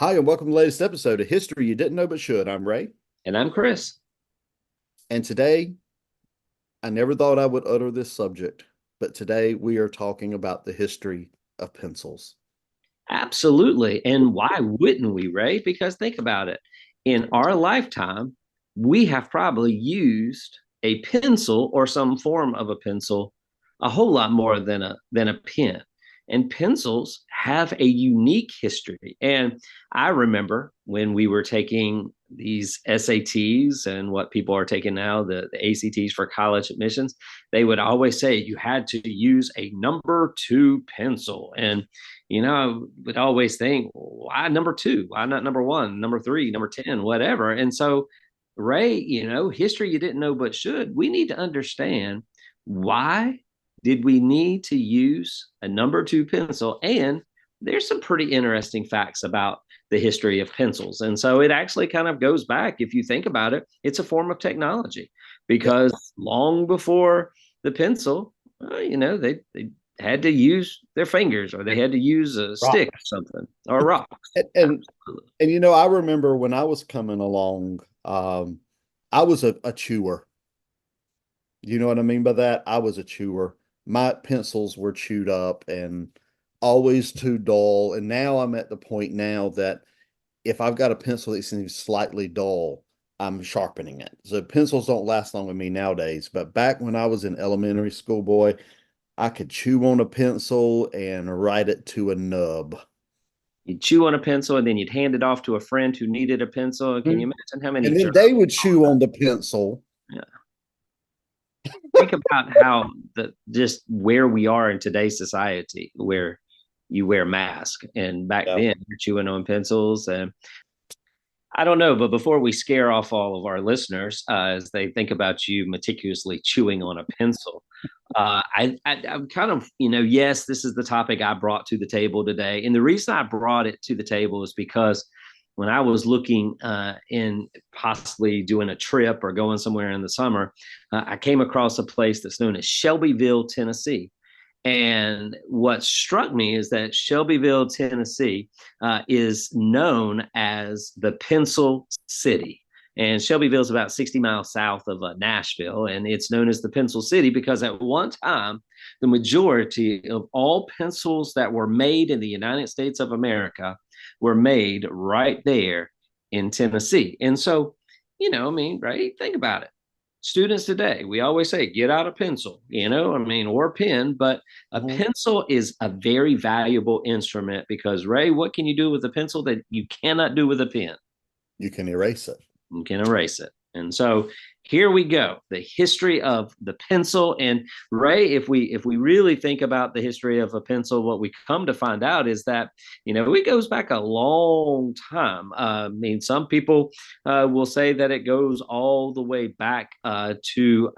Hi, and welcome to the latest episode of History You Didn't Know But Should. I'm Ray, And I'm Chris. and today I never thought I would utter this subject, but today we are talking about the history of pencils. Absolutely. And why wouldn't we, Ray? Because think about it. In our lifetime, we have probably used a pencil or some form of a pencil a whole lot more than a pen. And pencils have a unique history. And I remember when we were taking these SATs and what people are taking now, the ACTs for college admissions, they would always say you had to use a number two pencil. And I would always think, why number two? Why not number one, number three, number 10, whatever? And so, Ray, history you didn't know but should. We need to understand why did we need to use a number two pencil? And there's some pretty interesting facts about the history of pencils. And so it actually kind of goes back, if you think about it, it's a form of technology Yeah, because long before the pencil, they had to use their fingers or they had to use a stick or rocks. something or rocks. And, and I remember when I was coming along, I was a chewer. You know what I mean by that? I was a chewer. My pencils were chewed up and always too dull. And now I'm at the point now that if I've got a pencil that seems slightly dull, I'm sharpening it. So pencils don't last long with me nowadays. But back when I was in elementary school, boy, I could chew on a pencil and write it to a nub. You'd chew on a pencil and then you'd hand it off to a friend who needed a pencil. Can you Mhm. imagine how many And then jobs? they would chew on the pencil. Yeah. Think about how the just where we are in today's society, where you wear masks, and back Yeah. then you're chewing on pencils. And I don't know, but before we scare off all of our listeners as they think about you meticulously chewing on a pencil, I'm kind of, yes, this is the topic I brought to the table today. And the reason I brought it to the table is because when I was looking in possibly doing a trip or going somewhere in the summer, I came across a place that's known as Shelbyville, Tennessee. And what struck me is that Shelbyville, Tennessee, is known as the Pencil City. And Shelbyville is about 60 miles south of Nashville. And it's known as the Pencil City because at one time, the majority of all pencils that were made in the United States of America were made right there in Tennessee. And so, right? Think about it. Students today, we always say, get out a pencil, or a pen, but a Mhm. pencil is a very valuable instrument because, Ray, what can you do with a pencil that you cannot do with a pen? You can erase it. You can erase it. And so here we go, the history of the pencil. And Ray, if we really think about the history of a pencil, what we come to find out is that it goes back a long time. I mean, some people will say that it goes all the way back to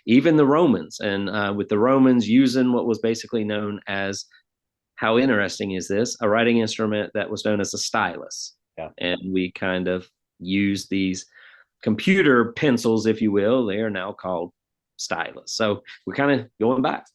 even the Romans, and with the Romans using what was basically known as, how interesting is this, a writing instrument that was known as a stylus. Yeah. And we kind of use these computer pencils, if you will. They are now called stylus. So we're kind of going back.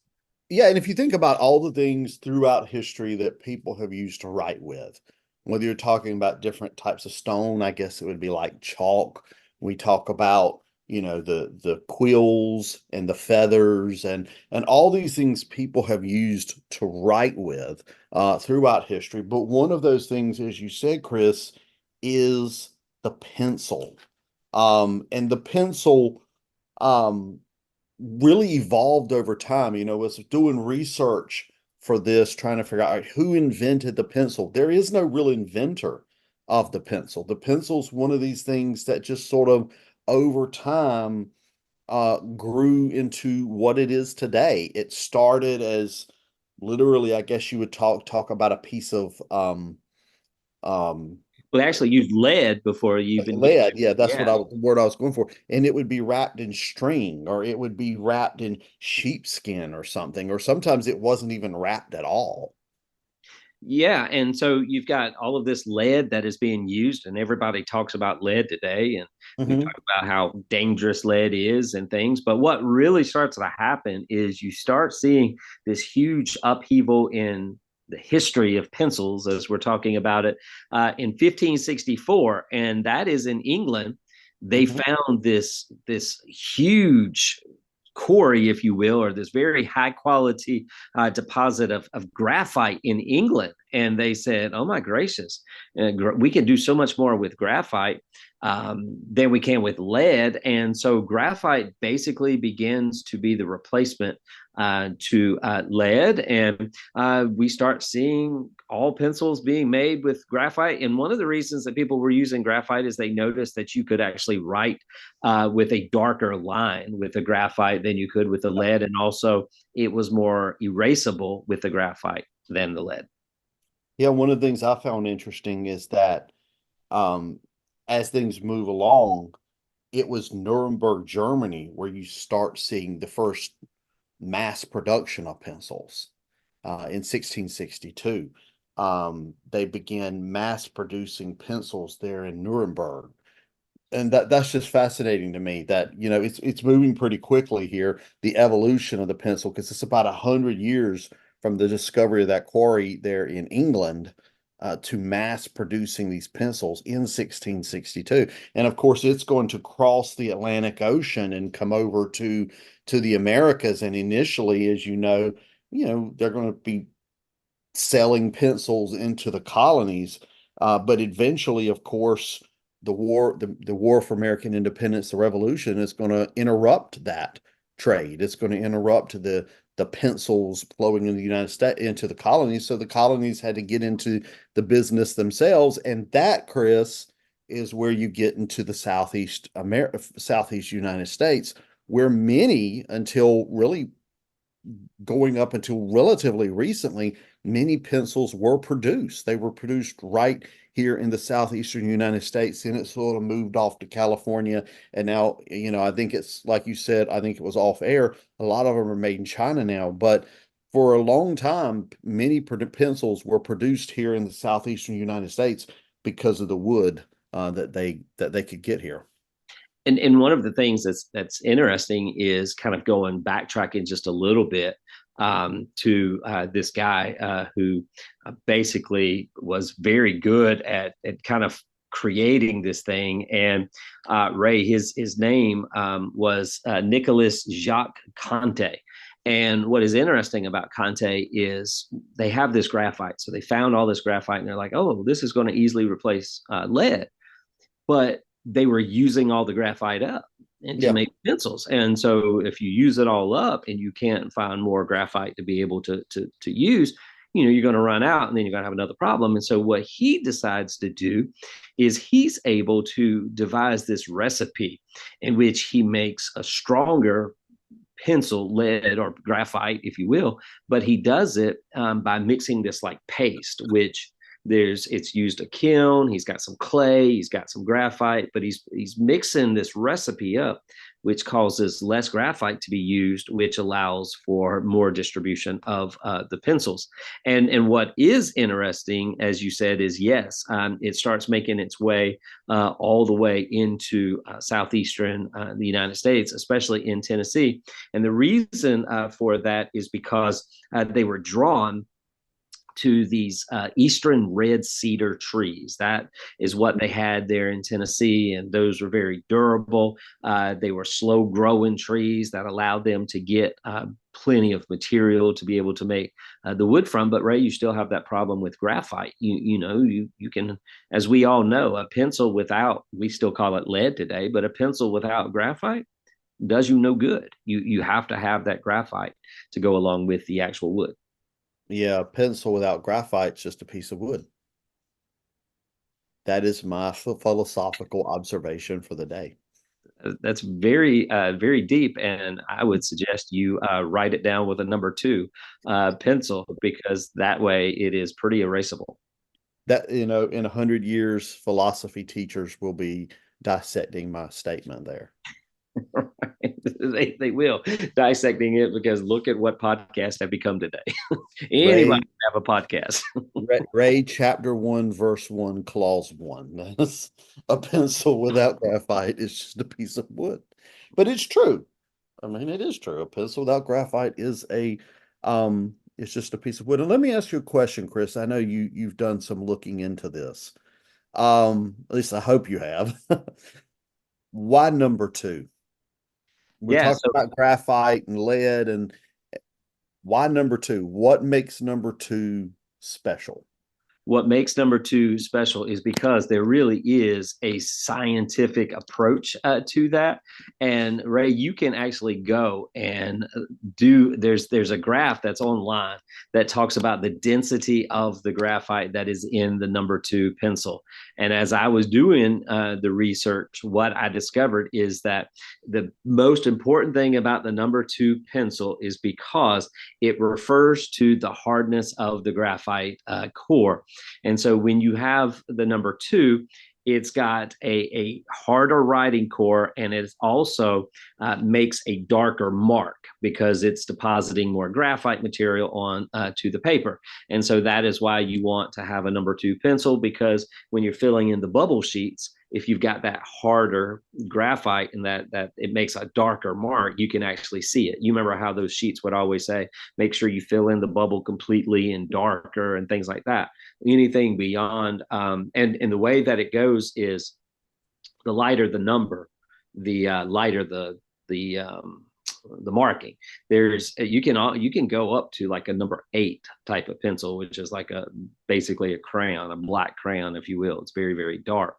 Yeah, and if you think about all the things throughout history that people have used to write with, whether you're talking about different types of stone, I guess it would be like chalk. We talk about, the quills and the feathers and all these things people have used to write with throughout history. But one of those things, as you said, Chris, is the pencil. And the pencil um really evolved over time. Was doing research for this, trying to figure out who invented the pencil. There is no real inventor of the pencil. The pencil's one of these things that just sort of over time grew into what it is today. It started as literally, I guess you would talk about a piece of um We actually used lead before you even get lead, to, yeah, that's yeah. the word I was going for. And it would be wrapped in string, or it would be wrapped in sheepskin or something, or sometimes it wasn't even wrapped at all. Yeah, and so you've got all of this lead that is being used, and everybody talks about lead today, and we Hmm. talk about how dangerous lead is and things. But what really starts to happen is you start seeing this huge upheaval in the history of pencils as we're talking about it in 1564, and that is in England. They found this huge quarry, if you will, or this very high quality deposit of graphite in England. And they said, oh my gracious, we can do so much more with graphite than we can with lead. And so graphite basically begins to be the replacement to lead. And we start seeing all pencils being made with graphite. And one of the reasons that people were using graphite is they noticed that you could actually write with a darker line with the graphite than you could with the lead. And also it was more erasable with the graphite than the lead. Yeah, one of the things I found interesting is that as things move along, it was Nuremberg, Germany, where you start seeing the first mass production of pencils in 1662. They began mass producing pencils there in Nuremberg. And that's just fascinating to me that, you know, it's moving pretty quickly here, the evolution of the pencil, because it's about 100 years from the discovery of that quarry there in England to mass producing these pencils in 1662. And of course, it's going to cross the Atlantic Ocean and come over to the Americas. And initially, as you know, they're going to be selling pencils into the colonies. But eventually, of course, the war for American independence, the revolution, is going to interrupt that trade. It's going to interrupt the pencils flowing in the United States into the colonies. So the colonies had to get into the business themselves. And that, Chris, is where you get into the Southeast United States, where many, until really going up until relatively recently, many pencils were produced. They were produced right here in the southeastern United States, and it sort of moved off to California. And now, you know, I think it's like you said, I think it was off air. A lot of them are made in China now, but for a long time, many pencils were produced here in the southeastern United States because of the wood that they could get here. And one of the things that's interesting is kind of backtracking just a little bit to this guy who basically was very good at kind of creating this thing. And Ray, his name was Nicolas Jacques Conte. And what is interesting about Conte is they have this graphite. So they found all this graphite and they're like, oh, this is going to easily replace lead. But they were using all the graphite up and to make pencils. And so if you use it all up and you can't find more graphite to be able to use, you know, you're going to run out and then you're going to have another problem. And so what he decides to do is he's able to devise this recipe in which he makes a stronger pencil, lead or graphite, if you will, but he does it by mixing this like paste, which it's used a kiln, he's got some clay, he's got some graphite, but he's mixing this recipe up, which causes less graphite to be used, which allows for more distribution of the pencils. And what is interesting, as you said, is yes, it starts making its way all the way into southeastern the United States, especially in Tennessee. And the reason for that is because they were drawn to these eastern red cedar trees. That is what they had there in Tennessee, and those were very durable. They were slow growing trees that allowed them to get plenty of material to be able to make the wood from. But Ray, you still have that problem with graphite. You can, as we all know, a pencil without, we still call it lead today, but a pencil without graphite does you no good. You have to have that graphite to go along with the actual wood. Yeah, a pencil without graphite is just a piece of wood. That is my philosophical observation for the day. That's very, very deep, and I would suggest you write it down with a number 2 pencil, because that way it is pretty erasable. That, you know, in 100 years, philosophy teachers will be dissecting my statement there. They will dissecting it, because look at what podcasts have become today. Anybody can have a podcast. Ray, chapter 1, verse 1, clause 1. That's a pencil without graphite is just a piece of wood. But it's true. I mean, it is true. A pencil without graphite is a It's just a piece of wood. And let me ask you a question, Chris. I know you've done some looking into this. At least I hope you have. Why number two? We're Yeah, talking so about graphite and lead, and why number two? What makes number two special? what makes number two special is because there really is a scientific approach to that. And Ray, you can actually go and there's a graph that's online that talks about the density of the graphite that is in the number two pencil. And as I was doing the research, what I discovered is that the most important thing about the number two pencil is because it refers to the hardness of the graphite core. And so when you have the number two, it's got a harder writing core, and it also makes a darker mark because it's depositing more graphite material on to the paper. And so that is why you want to have a number two pencil, because when you're filling in the bubble sheets, if you've got that harder graphite and that it makes a darker mark, you can actually see it. You remember how those sheets would always say, make sure you fill in the bubble completely and darker and things like that. Anything beyond, and the way that it goes is the lighter the number, the lighter the marking. There's you can go up to like a number 8 type of pencil, which is like a basically a crayon, a black crayon, if you will. It's very, very dark.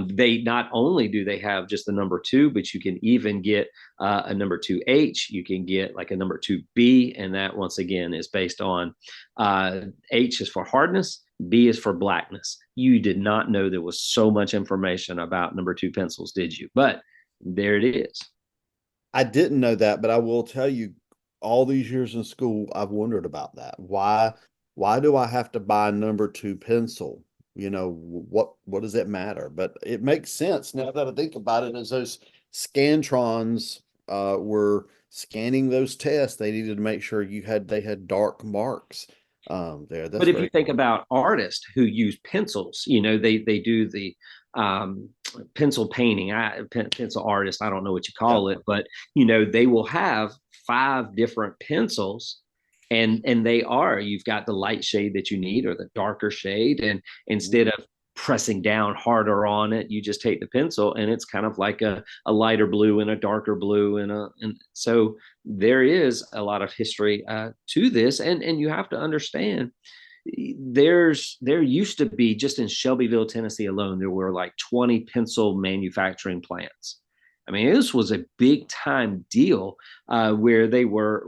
They not only do they have just the number 2, but you can even get a number 2H. You can get like a number 2B, and that once again is based on H is for hardness, B is for blackness. You did not know there was so much information about number 2 pencils, did you? But there it is. I didn't know that, but I will tell you, all these years in school, I've wondered about that. Why do I have to buy number two pencil? You know, what does it matter? But it makes sense now that I think about it, as those Scantrons were scanning those tests, they needed to make sure they had dark marks there. That's But if you very think about artists who use pencils, they do the um, pencil painting, pencil artist. I don't know what you yeah. call it, but they will have 5 different pencils, and you've got the light shade that you need or the darker shade, and instead of pressing down harder on it, you just take the pencil and it's kind of like a lighter blue and a darker blue, and so there is a lot of history to this, and you have to understand there used to be, just in Shelbyville, Tennessee alone, there were like 20 pencil manufacturing plants. I mean, this was a big time deal where they were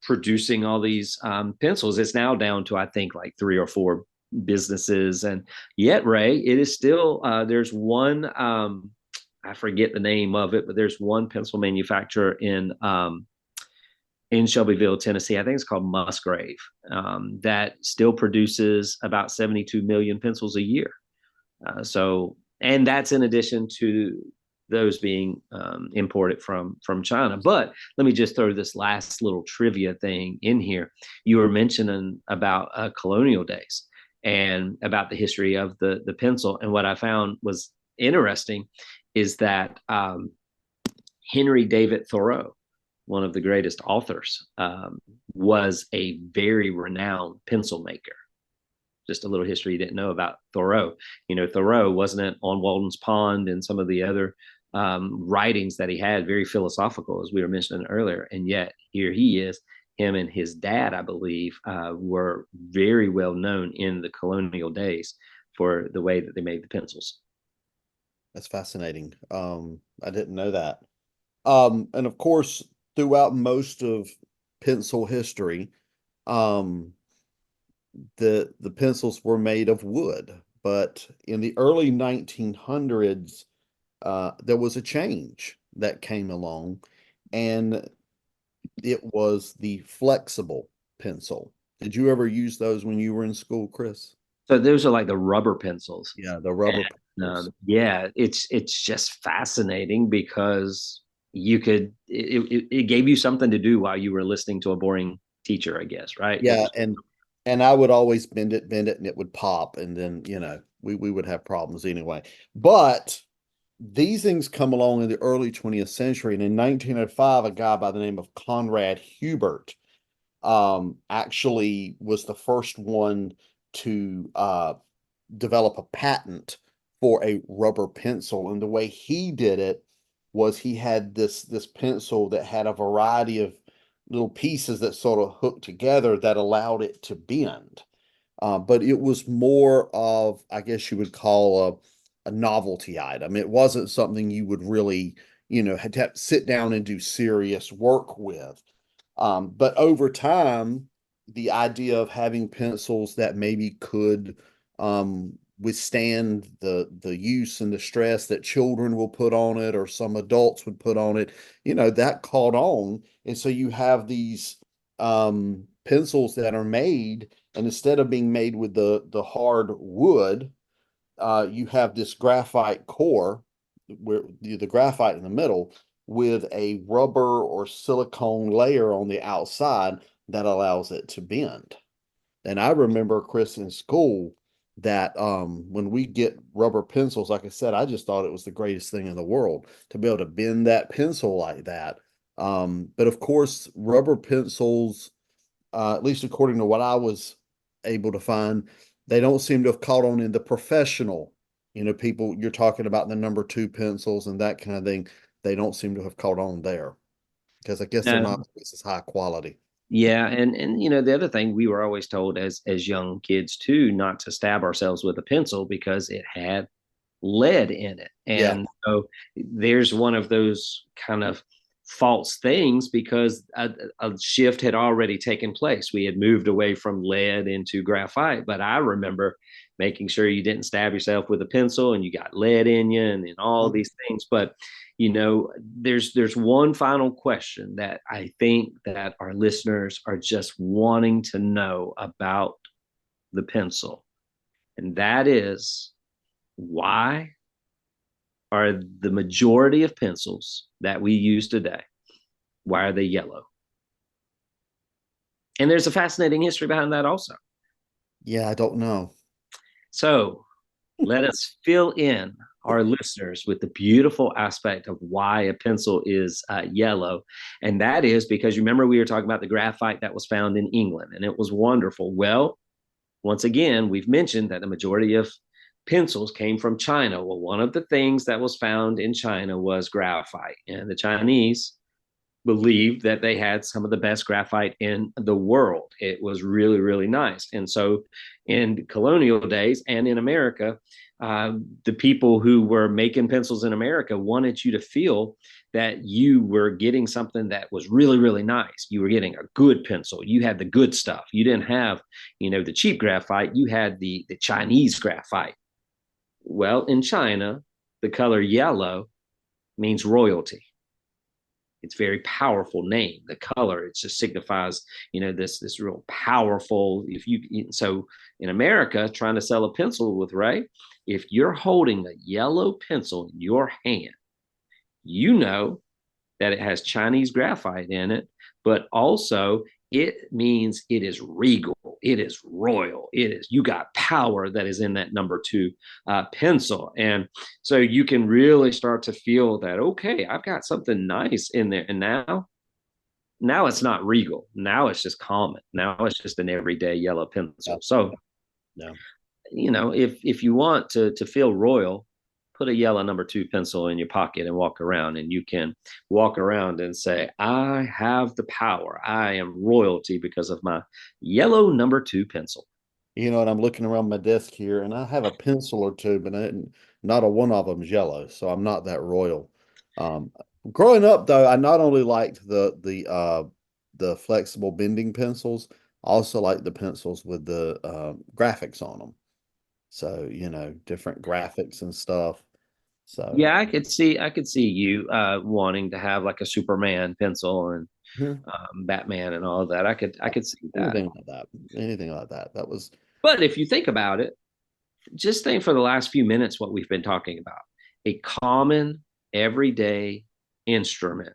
producing all these pencils. It's now down to, I think, like 3 or 4 businesses. And yet, Ray, it is still, there's one, I forget the name of it, but there's one pencil manufacturer in Shelbyville, Tennessee. I think it's called Musgrave, that still produces about 72 million pencils a year. And that's in addition to those being imported from China. But let me just throw this last little trivia thing in here. You were mentioning about colonial days and about the history of the pencil. And what I found was interesting is that Henry David Thoreau, one of the greatest authors, was a very renowned pencil maker. Just a little history you didn't know about Thoreau. Thoreau, wasn't it on Walden's Pond and some of the other writings that he had, very philosophical, as we were mentioning earlier. And yet here he is, him and his dad, I believe, were very well known in the colonial days for the way that they made the pencils. That's fascinating. I didn't know that. And of course, throughout most of pencil history, the pencils were made of wood. But in the early 1900s, there was a change that came along, and it was the flexible pencil. Did you ever use those when you were in school, Chris? So those are like the rubber pencils. Yeah, the rubber pencils. Yeah, it's just fascinating because it gave you something to do while you were listening to a boring teacher, I guess, right? Yeah, and I would always bend it, and it would pop, and then we would have problems anyway. But these things come along in the early 20th century, and in 1905, a guy by the name of Conrad Hubert actually was the first one to develop a patent for a rubber pencil. And the way he did it was he had this pencil that had a variety of little pieces that sort of hooked together that allowed it to bend. But it was more of, I guess you would call a novelty item. It wasn't something you would really, had to sit down and do serious work with. But over time, the idea of having pencils that maybe could withstand the use and the stress that children will put on it or some adults would put on it, that caught on. And so you have these pencils that are made, and instead of being made with the hard wood, you have this graphite core where the graphite in the middle with a rubber or silicone layer on the outside that allows it to bend. And I remember, Chris, in school that when we get rubber pencils, like I said, I just thought it was the greatest thing in the world to be able to bend that pencil like that. But of course, rubber pencils, at least according to what I was able to find, they don't seem to have caught on in the professional, people you're talking about the number two pencils and that kind of thing. They don't seem to have caught on there because I guess they're not No. as high quality. Yeah, and the other thing we were always told as young kids too, not to stab ourselves with a pencil because it had lead in it. Yeah. And so there's one of those kind of false things because a shift had already taken place. We had moved away from lead into graphite, but I remember making sure you didn't stab yourself with a pencil and you got lead in you and all Mhm. these things. But there's one final question that I think that our listeners are just wanting to know about the pencil, and that is, why are the majority of pencils that we use today, why are they yellow? And there's a fascinating history behind that also. Yeah, I don't know. So let us fill in our listeners with the beautiful aspect of why a pencil is yellow. And that is because you remember we were talking about the graphite that was found in England and it was wonderful. Well, once again, we've mentioned that the majority of pencils came from China. Well, one of the things that was found in China was graphite, and the Chinese believed that they had some of the best graphite in the world. It was really, really nice. And so in colonial days and in America, the people who were making pencils in America wanted you to feel that you were getting something that was really, really nice. You were getting a good pencil. You had the good stuff. You didn't have, the cheap graphite. You had the Chinese graphite. Well, in China, the color yellow means royalty. It's a very powerful name. The color, it just signifies, this real powerful. So in America, trying to sell a pencil with Ray, if you're holding a yellow pencil in your hand, you know that it has Chinese graphite in it, but also it means it is regal, it is royal, you got power that is in that number two pencil. And so you can really start to feel that, okay, I've got something nice in there. And now it's not regal. Now it's just common. Now it's just an everyday yellow Yeah. pencil. So, Yeah. if you want to feel royal, put a yellow number two pencil in your pocket and walk around, and you can walk around and say, I have the power. I am royalty because of my yellow number two pencil. And I'm looking around my desk here and I have a pencil or two, but not a one of them is yellow, so I'm not that royal. Um, Growing up though, I not only liked the flexible bending pencils, I also like the pencils with the graphics on them. So, different graphics and stuff. So, Yeah, I could see you wanting to have like a Superman pencil and mhm, Batman and all of that. I could see that. anything like that. Anything like that. That was, But if you think about it, just think for the last few minutes what we've been talking about. A common everyday instrument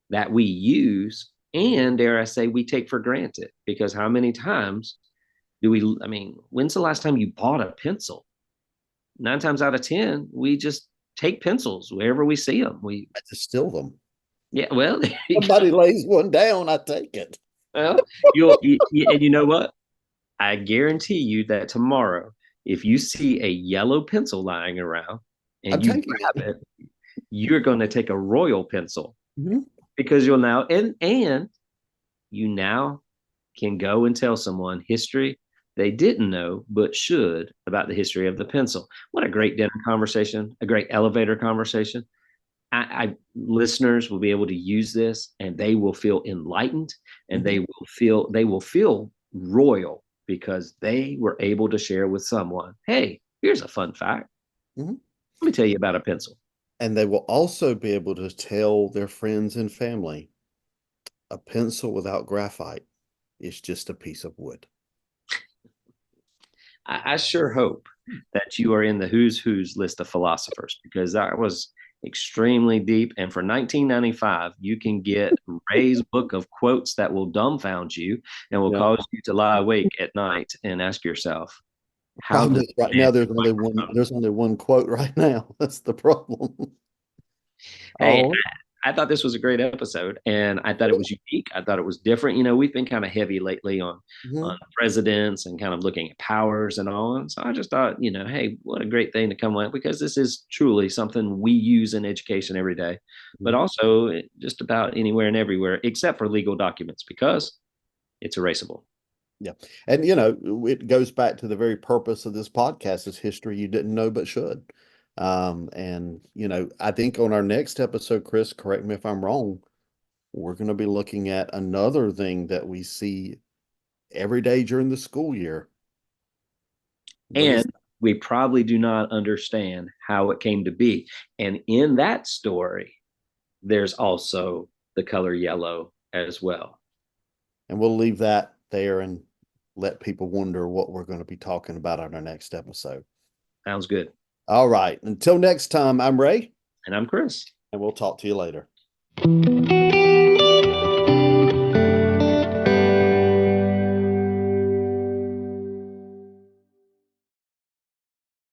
that we use and, dare I say, we take for granted. Because how many times when's the last time you bought a pencil? 9 times out of 10, we just take pencils wherever we see them. I just steal them. Yeah, well, there you go. Somebody lays one down, I take it. Well, and you know what? I guarantee you that tomorrow, if you see a yellow pencil lying around I'm and you taking grab it. it, you're going to take a royal pencil Mhm. because you'll now and you now can go and tell someone history they didn't know but should about the history of the pencil. What a great dinner conversation, a great elevator conversation. Listeners will be able to use this and they will feel enlightened and Mhm. they will feel royal because they were able to share with someone, hey, here's a fun fact. Mhm. Let me tell you about a pencil. And they will also be able to tell their friends and family a pencil without graphite is just a piece of wood. I sure hope that you are in the who's list of philosophers because that was extremely deep. And for 1995, you can get Ray's book of quotes that will dumbfound you and will Yeah. cause you to lie awake at night and ask yourself, how Problem did is right man now come? there's only one quote right now. That's the problem. Hey, Oh, I thought this was a great episode and I thought it was unique. I thought it was different. You know, we've been kind of heavy lately on mhm. presidents and kind of looking at powers and all. And so I just thought, you know, hey, what a great thing to come with because this is truly something we use in education every day, but Mhm. also just about anywhere and everywhere except for legal documents because it's erasable. Yeah. And it goes back to the very purpose of this podcast is history you didn't know but should. And I think on our next episode, Chris, correct me if I'm wrong, we're going to be looking at another thing that we see every day during the school year. What is And we probably do not understand how it came to be. And in that story, there's also the color yellow as well. and we'll leave that there and let people wonder what we're going to be talking about on our next episode. Sounds good. All right. Until next time, I'm Ray, And I'm Chris. and we'll talk to you later.